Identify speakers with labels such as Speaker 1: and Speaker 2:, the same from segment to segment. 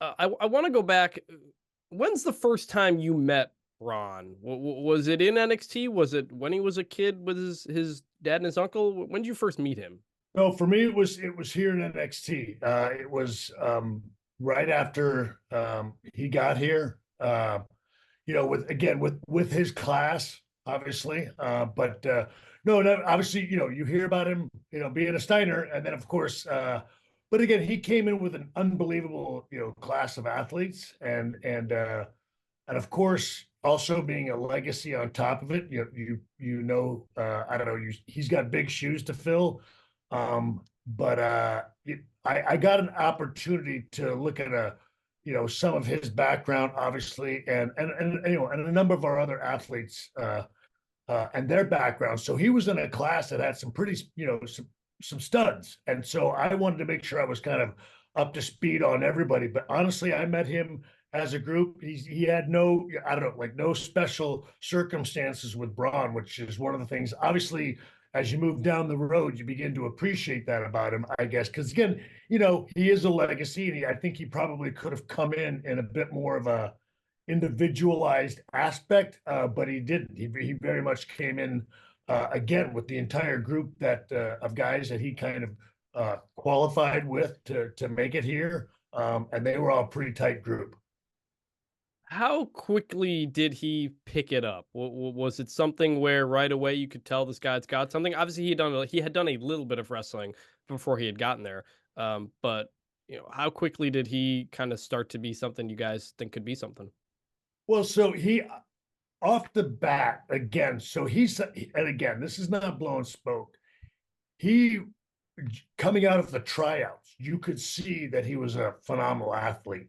Speaker 1: I want to go back. When's the first time you met Ron? Was it in NXT? Was it when he was a kid with his dad and his uncle? When did you first meet him?
Speaker 2: No, for me it was here in NXT. It was right after he got here. With his class, obviously. But no, obviously, you hear about him, being a Steiner, and then of course, but again, he came in with an unbelievable, class of athletes, and of course, also being a legacy on top of it. I don't know, he's got big shoes to fill. But I got an opportunity to look at some of his background, obviously, and a number of our other athletes and their background. So he was in a class that had some pretty, some studs, and so I wanted to make sure I was kind of up to speed on everybody. But honestly, I met him as a group. He had no, I don't know, like no special circumstances with Braun, which is one of the things. Obviously, as you move down the road, you begin to appreciate that about him, I guess, because again, he is a legacy, and I think he probably could have come in a bit more of a individualized aspect, but he didn't. He very much came in again with the entire group that of guys that he kind of qualified with to make it here, and they were all a pretty tight group.
Speaker 1: How quickly did he pick it up? Was it something where right away you could tell this guy's got something? Obviously, he had done a little bit of wrestling before he had gotten there. But how quickly did he kind of start to be something you guys think could be something?
Speaker 2: Well, so he off the bat again. So and again, this is not blowing smoke. He coming out of the tryouts, you could see that he was a phenomenal athlete.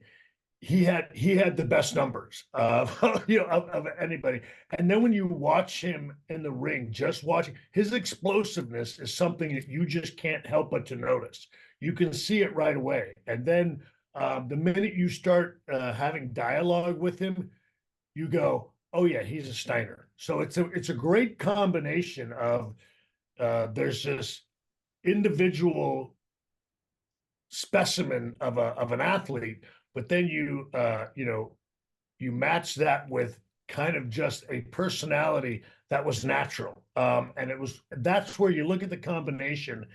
Speaker 2: He had the best numbers of of anybody. And then when you watch him in the ring, just watching his explosiveness is something that you just can't help but to notice. You can see it right away. And then the minute you start having dialogue with him, you go, "Oh yeah, he's a Steiner." So it's a great combination of there's this individual specimen of an athlete, but then you match that with kind of just a personality that was natural, and that's where you look at the combination.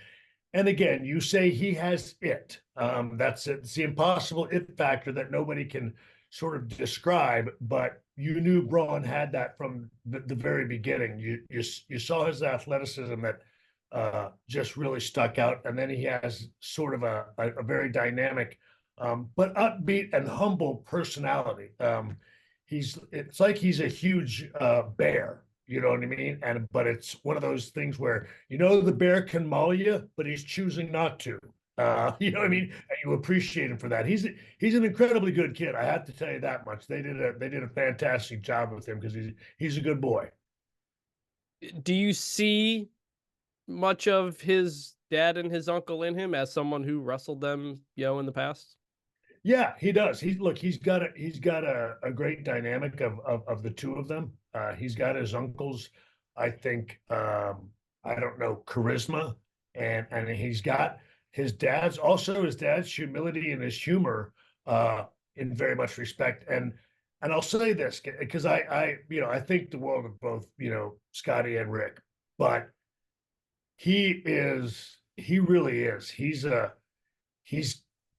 Speaker 2: And again, you say he has it. That's it. It's the impossible it factor that nobody can sort of describe, but you knew Braun had that from the very beginning. You saw his athleticism that just really stuck out, and then he has sort of a very dynamic, but upbeat and humble personality. It's like he's a huge bear. You know what I mean? But it's one of those things where the bear can maul you, but he's choosing not to. You know what I mean? And you appreciate him for that. He's an incredibly good kid. I have to tell you that much. They did a fantastic job with him because he's a good boy.
Speaker 1: Do you see much of his dad and his uncle in him as someone who wrestled them, in the past?
Speaker 2: Yeah, he does. He's got a great dynamic of the two of them. He's got his uncle's, I think, I don't know, charisma, and he's got his dad's humility and his humor in very much respect. And I'll say this because I think the world of both Scotty and Rick, but he really is. He's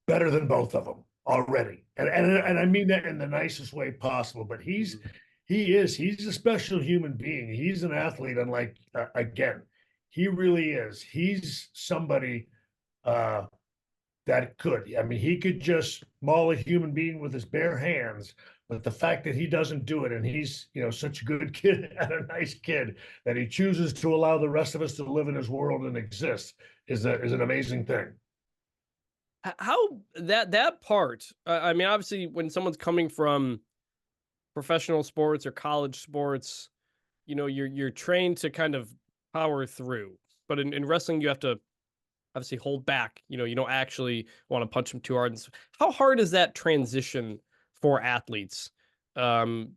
Speaker 2: better than both of them already, and I mean that in the nicest way possible. But he's a special human being. He's an athlete, unlike again, he really is. He's somebody uh, that could. I mean, he could just maul a human being with his bare hands. But the fact that he doesn't do it, and he's such a good kid and a nice kid that he chooses to allow the rest of us to live in his world and exist is an amazing thing.
Speaker 1: How that part? I mean, obviously, when someone's coming from professional sports or college sports, you're trained to kind of power through. But in wrestling, you have to obviously hold back. You don't actually want to punch them too hard. How hard is that transition for athletes to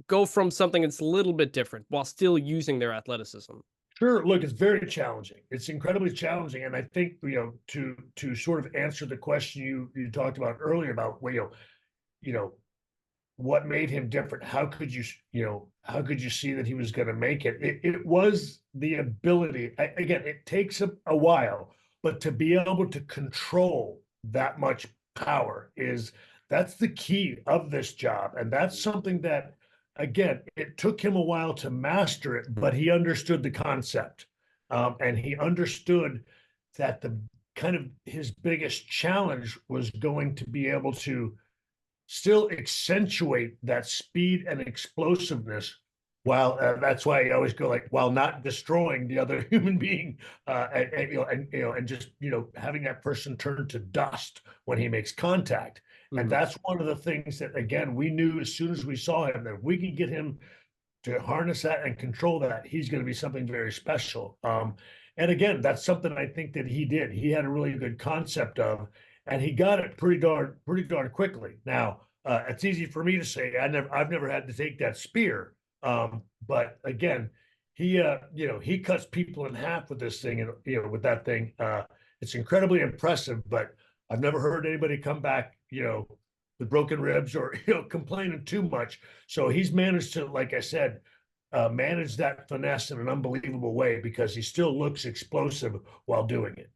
Speaker 1: go from something that's a little bit different while still using their athleticism?
Speaker 2: Sure. Look, it's very challenging. It's incredibly challenging, and I think to sort of answer the question you talked about earlier about you know what made him different. How could you see that he was going to make it? It was the ability. Again, it takes a while, but to be able to control that much power that's the key of this job, and that's something that again it took him a while to master it, but he understood the concept, and he understood that the kind of his biggest challenge was going to be able to still accentuate that speed and explosiveness while that's why I always go like while not destroying the other human being, and just having that person turn to dust when he makes contact. And
Speaker 1: Mhm.
Speaker 2: that's one of the things that again we knew as soon as we saw him that if we could get him to harness that and control that, he's going to be something very special. And again, that's something I think that he did. He had a really good concept of, and he got it pretty darn quickly. Now, it's easy for me to say. I've never had to take that spear. But again, he cuts people in half with this thing, and with that thing, it's incredibly impressive. But I've never heard anybody come back, with broken ribs or complaining too much. So he's managed to, like I said, manage that finesse in an unbelievable way because he still looks explosive while doing it.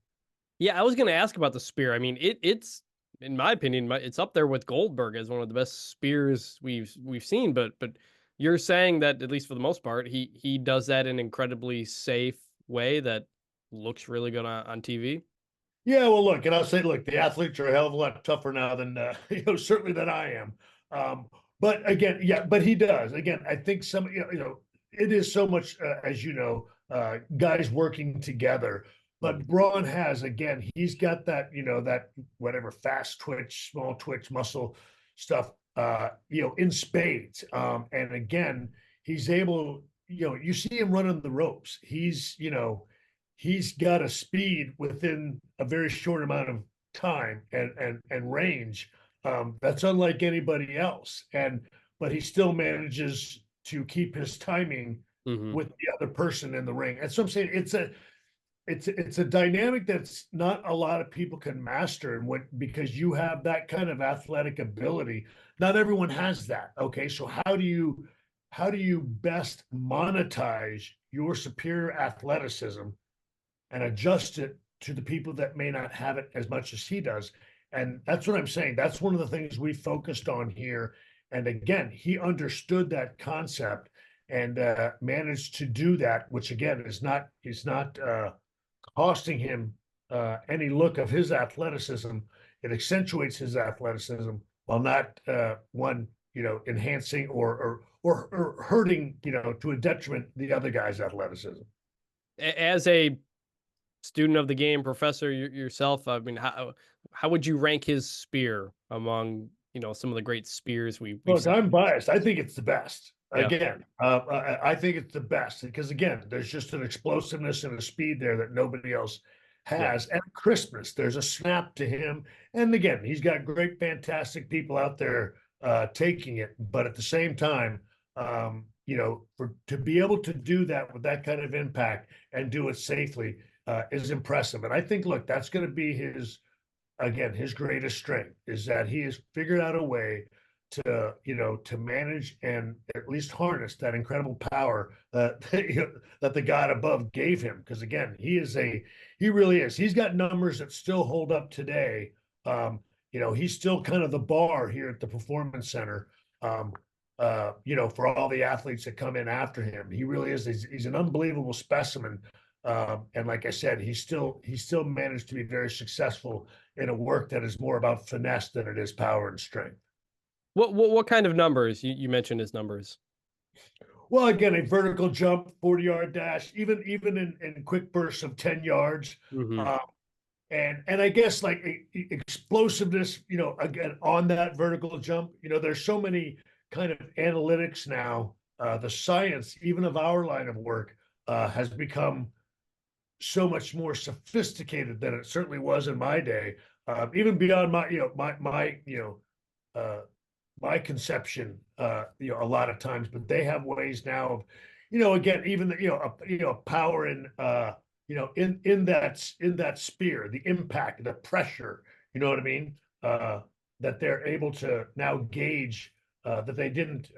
Speaker 1: Yeah, I was gonna ask about the spear. I mean, it's in my opinion, it's up there with Goldberg as one of the best spears we've seen. But you're saying that at least for the most part, he does that in an incredibly safe way that looks really good on TV.
Speaker 2: Yeah, well, look, and I'll say, look, the athletes are a hell of a lot tougher now than certainly than I am. Um, but again, yeah, but he does. Again, I think it is so much as guys working together. But Braun has again, he's got that that whatever fast twitch, small twitch muscle stuff, in spades. And again, he's able. You see him running the ropes. He's got a speed within a very short amount of time and range, that's unlike anybody else. But he still manages to keep his timing
Speaker 1: Hmm.
Speaker 2: with the other person in the ring. And so I'm saying it's a dynamic that's not a lot of people can master, and what because you have that kind of athletic ability. Not everyone has that. Okay, so how do you best monetize your superior athleticism and adjust it to the people that may not have it as much as he does? And that's what I'm saying. That's one of the things we focused on here. And again, he understood that concept and managed to do that, which again is not costing him any look of his athleticism. It accentuates his athleticism while not enhancing or hurting to a detriment the other guy's athleticism.
Speaker 1: As a student of the game, professor yourself, I mean, how would you rank his spear among some of the great spears we've
Speaker 2: Look,
Speaker 1: seen?
Speaker 2: I'm biased. I think it's the best.
Speaker 1: Yeah,
Speaker 2: Again, I think it's the best because again, there's just an explosiveness and a speed there that nobody else
Speaker 1: yeah.
Speaker 2: has, and a crispness. There's a snap to him, and again, he's got great, fantastic people out there taking it. But at the same time, for to be able to do that with that kind of impact and do it safely is impressive. And I think, look, that's going to be his greatest strength is that he has figured out a way to manage and at least harness that incredible power that the God above gave him. Because again, he really is. He's got numbers that still hold up today. He's still kind of the bar here at the Performance Center. For all the athletes that come in after him, he really is. He's an unbelievable specimen. And like I said, he still managed to be very successful in a work that is more about finesse than it is power and strength.
Speaker 1: What kind of numbers? You mentioned his numbers.
Speaker 2: Well, again, a vertical jump, 40-yard dash, even in quick bursts of 10 yards.
Speaker 1: Hmm.
Speaker 2: Uh, and I guess like explosiveness, again on that vertical jump, there's so many kind of analytics now. The science, even of our line of work, has become so much more sophisticated than it certainly was in my day. Even beyond uh, my conception, a lot of times. But they have ways now of, again, even power in in that sphere, the impact, the pressure, you know what I mean? That they're able to now gauge that they didn't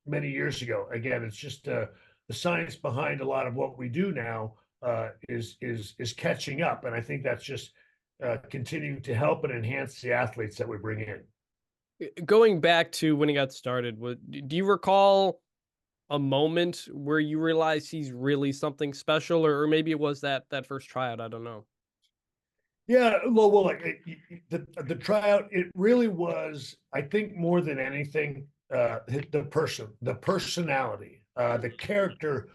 Speaker 2: many years ago. Again, it's just the science behind a lot of what we do now is catching up, and I think that's just continuing to help and enhance the athletes that we bring in.
Speaker 1: Going back to when he got started, do you recall a moment where you realize he's really something special, or maybe it was that first tryout? I don't know.
Speaker 2: Yeah, well, like the tryout, it really was. I think more than anything, the personality, the character.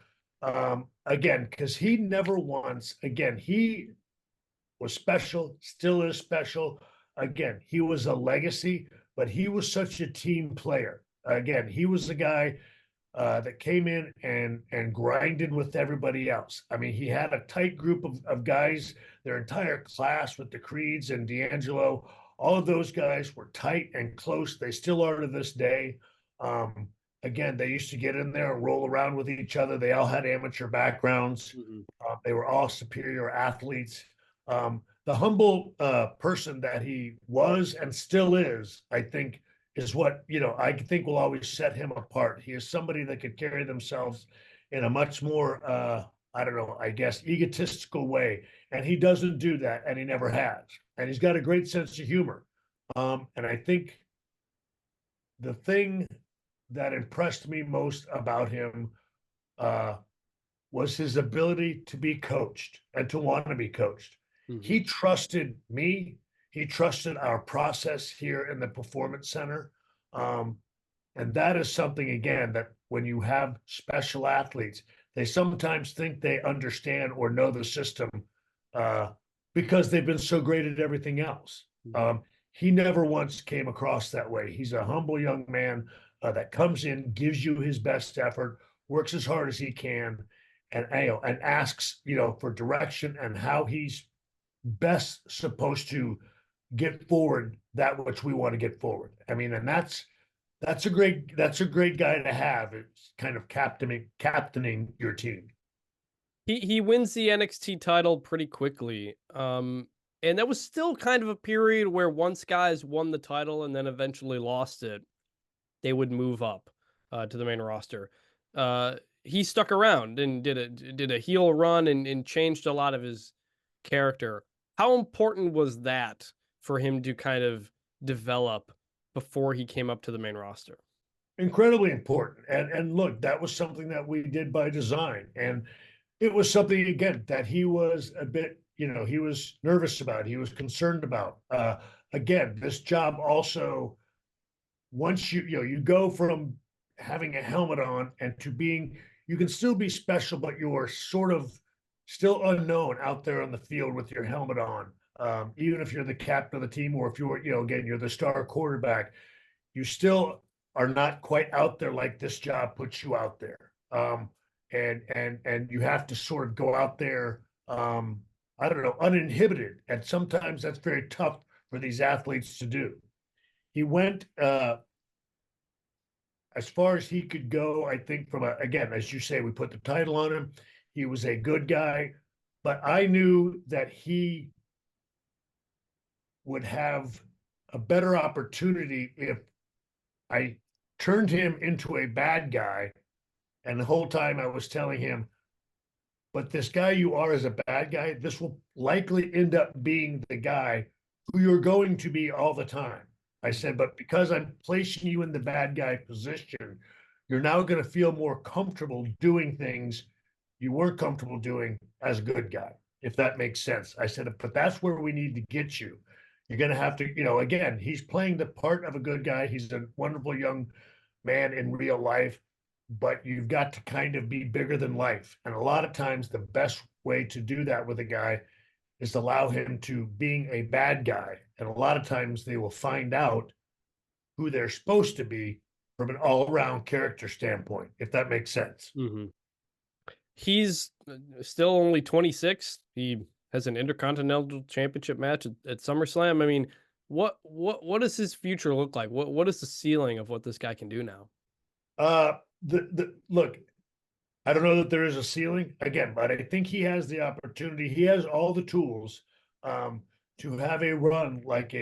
Speaker 2: Again, because he never once. Again, he was special, still is special. Again, he was a legacy, but he was such a team player. Again, he was the guy that came in and grinded with everybody else. I mean, he had a tight group of guys, their entire class with the Creeds and D'Angelo. All of those guys were tight and close. They still are to this day. Um, Again, they used to get in there and roll around with each other. They all had amateur backgrounds.
Speaker 1: Mm-hmm.
Speaker 2: They were all superior athletes. The humble person that he was and still is, I think, is what I think will always set him apart. He is somebody that could carry themselves in a much more I don't know, I guess egotistical way, and he doesn't do that, and he never has. And he's got a great sense of humor. And I think the thing that impressed me most about him uh, was his ability to be coached and to want to be coached.
Speaker 1: Mm-hmm.
Speaker 2: He trusted me. He trusted our process here in the performance center. Um, and that is something, again, that when you have special athletes, they sometimes think they understand or know the system uh, because they've been so great at everything else. He never once came across that way. He's a humble young man that comes in, gives you his best effort, works as hard as he can, and asks for direction and how he's best supposed to get forward that which we want to get forward. I mean, and that's a great guy to have. It's kind of captaining your team.
Speaker 1: He wins the NXT title pretty quickly. And that was still kind of a period where once guys won the title and then eventually lost it, they would move up to the main roster. He stuck around and did a heel run and changed a lot of his character. How important was that for him to kind of develop before he came up to the main roster?
Speaker 2: Incredibly important. And look, that was something that we did by design. And it was something again that he was a bit, he was nervous about, he was concerned about. Again, this job also, once you go from having a helmet on and to being, you can still be special, but you're sort of still unknown out there on the field with your helmet on. Even if you're the captain of the team, or if you're, again, you're the star quarterback, you still are not quite out there like this job puts you out there. And you have to sort of go out there, I don't know, uninhibited. And sometimes that's very tough for these athletes to do. He went as far as he could go, I think, again, as you say, we put the title on him. He was a good guy, but I knew that he would have a better opportunity if I turned him into a bad guy. And the whole time I was telling him, but this guy you are as a bad guy, this will likely end up being the guy who you're going to be all the time. I said, but because I'm placing you in the bad guy position, you're now going to feel more comfortable doing things you weren't comfortable doing as a good guy, if that makes sense. I said, but that's where we need to get you. You're going to have to, again, he's playing the part of a good guy. He's a wonderful young man in real life, but you've got to kind of be bigger than life. And a lot of times the best way to do that with a guy is to allow him to being a bad guy. And a lot of times they will find out who they're supposed to be from an all-around character standpoint, if that makes sense.
Speaker 1: Mm-hmm. He's still only 26. He has an Intercontinental Championship match at SummerSlam. I mean, what does his future look like? What is the ceiling of what this guy can do now?
Speaker 2: Look, I don't know that there is a ceiling again, but I think he has the opportunity. He has all the tools um, to have a run like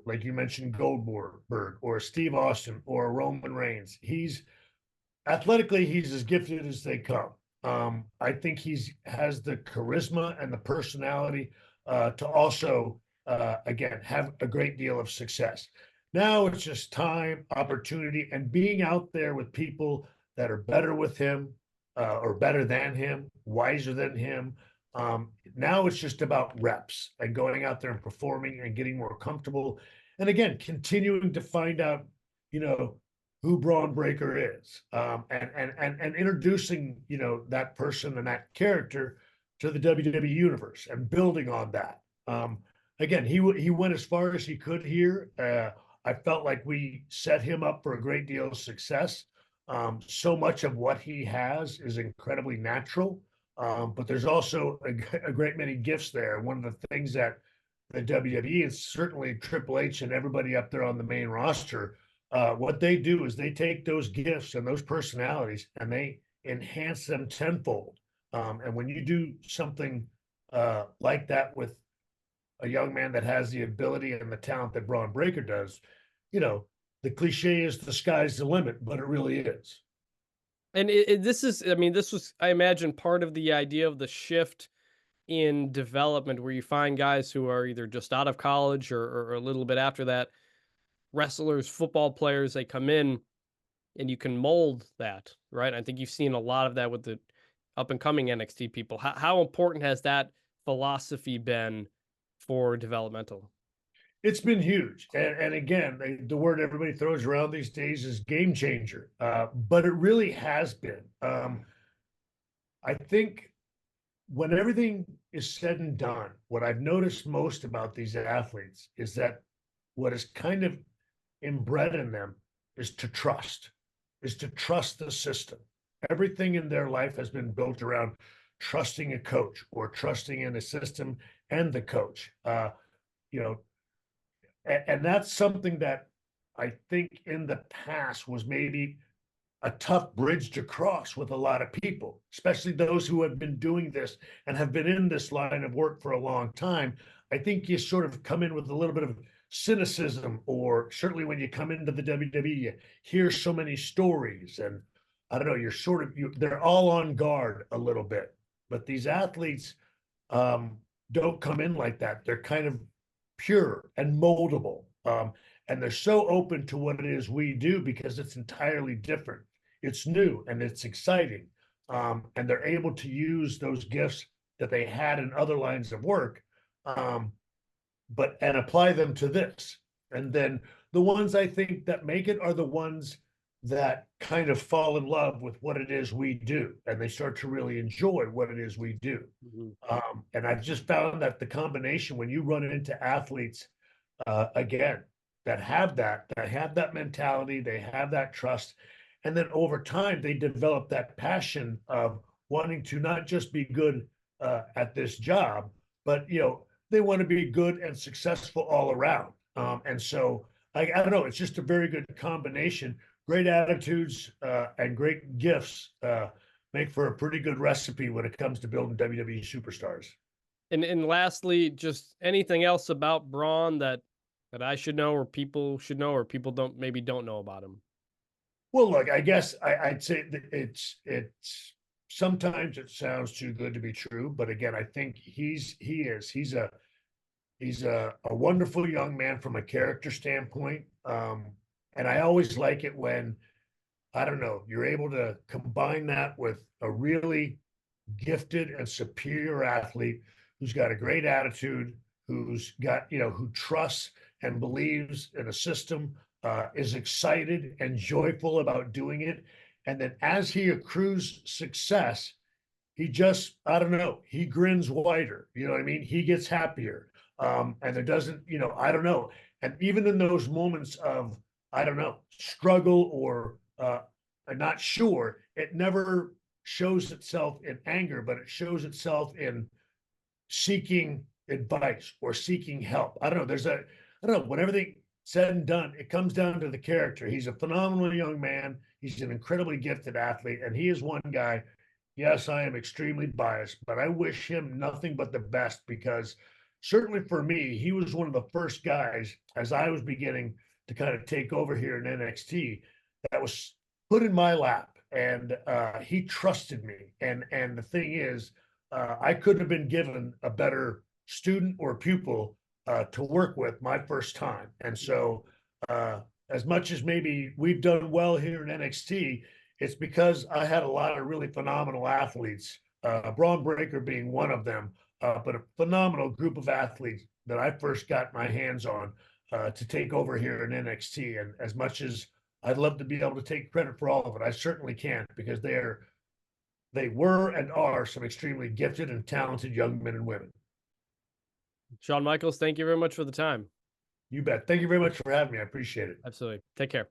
Speaker 2: like you mentioned, Goldberg or Steve Austin or Roman Reigns. He's athletically, he's as gifted as they come. I think he's has the charisma and the personality to also, again, have a great deal of success. Now it's just time, opportunity, and being out there with people that are better with him or better than him, wiser than him. Now it's just about reps and going out there and performing and getting more comfortable. And again, continuing to find out, you know, who Bron Breakker is, and introducing that person and that character to the WWE universe and building on that. Again, he went as far as he could here. I felt like we set him up for a great deal of success. So much of what he has is incredibly natural, but there's also a great many gifts there. One of the things that the WWE and certainly Triple H and everybody up there on the main roster, what they do is they take those gifts and those personalities and they enhance them tenfold. And when you do something like that with a young man that has the ability and the talent that Bron Breakker does, the cliche is the sky's the limit, but it really is.
Speaker 1: And this is, I mean, this was, I imagine, part of the idea of the shift in development where you find guys who are either just out of college or a little bit after that, wrestlers, football players, they come in and you can mold that, right? I think you've seen a lot of that with the up and coming NXT people. How important has that philosophy been for developmental?
Speaker 2: It's been huge. And again, the word everybody throws around these days is game changer. But it really has been. I think when everything is said and done, what I've noticed most about these athletes is that what is kind of inbred in them is to trust the system. Everything in their life has been built around trusting a coach or trusting in a system and the coach. You know, and that's something that I think in the past was maybe a tough bridge to cross with a lot of people, especially those who have been doing this and have been in this line of work for a long time. I think you sort of come in with a little bit of cynicism, or certainly when you come into the WWE, you hear so many stories, and I don't know, they're all on guard a little bit. But these athletes don't come in like that. They're kind of pure and moldable. And they're so open to what it is we do because it's entirely different. It's new and it's exciting. And they're able to use those gifts that they had in other lines of work, and apply them to this. And then the ones I think that make it are the ones that kind of fall in love with what it is we do, and they start to really enjoy what it is we do.
Speaker 1: Mhm.
Speaker 2: And I've just found that the combination when you run into athletes again that have that mentality, they have that trust, and then over time they develop that passion of wanting to not just be good at this job, but they want to be good and successful all around. And so I don't know, it's just a very good combination. Great attitudes and great gifts make for a pretty good recipe when it comes to building WWE superstars.
Speaker 1: And lastly, just anything else about Braun that I should know or people should know or people don't know about him.
Speaker 2: Well, look, I guess I'd say that it's sometimes it sounds too good to be true, but again, I think he's a wonderful young man from a character standpoint. And I always like it when, I don't know, you're able to combine that with a really gifted and superior athlete who's got a great attitude, who's got, who trusts and believes in a system, is excited and joyful about doing it. And then as he accrues success, he just, I don't know, he grins wider. You know what I mean? He gets happier. And there doesn't, I don't know. And even in those moments of, I don't know, struggle or I'm not sure, it never shows itself in anger, but it shows itself in seeking advice or seeking help. I don't know. I don't know, when everything said and done, it comes down to the character. He's a phenomenal young man. He's an incredibly gifted athlete, and he is one guy. Yes, I am extremely biased, but I wish him nothing but the best because certainly for me, he was one of the first guys as I was beginning to kind of take over here in NXT that was put in my lap, and he trusted me. And the thing is, I couldn't have been given a better student or pupil to work with my first time. And so, uh, as much as maybe we've done well here in NXT, it's because I had a lot of really phenomenal athletes, Bron Breakker being one of them, but a phenomenal group of athletes that I first got my hands on to take over here in NXT. And as much as I'd love to be able to take credit for all of it, I certainly can't because they were and are some extremely gifted and talented young men and women.
Speaker 1: Shawn Michaels, thank you very much for the time.
Speaker 2: You bet. Thank you very much for having me. I appreciate it.
Speaker 1: Absolutely. Take care.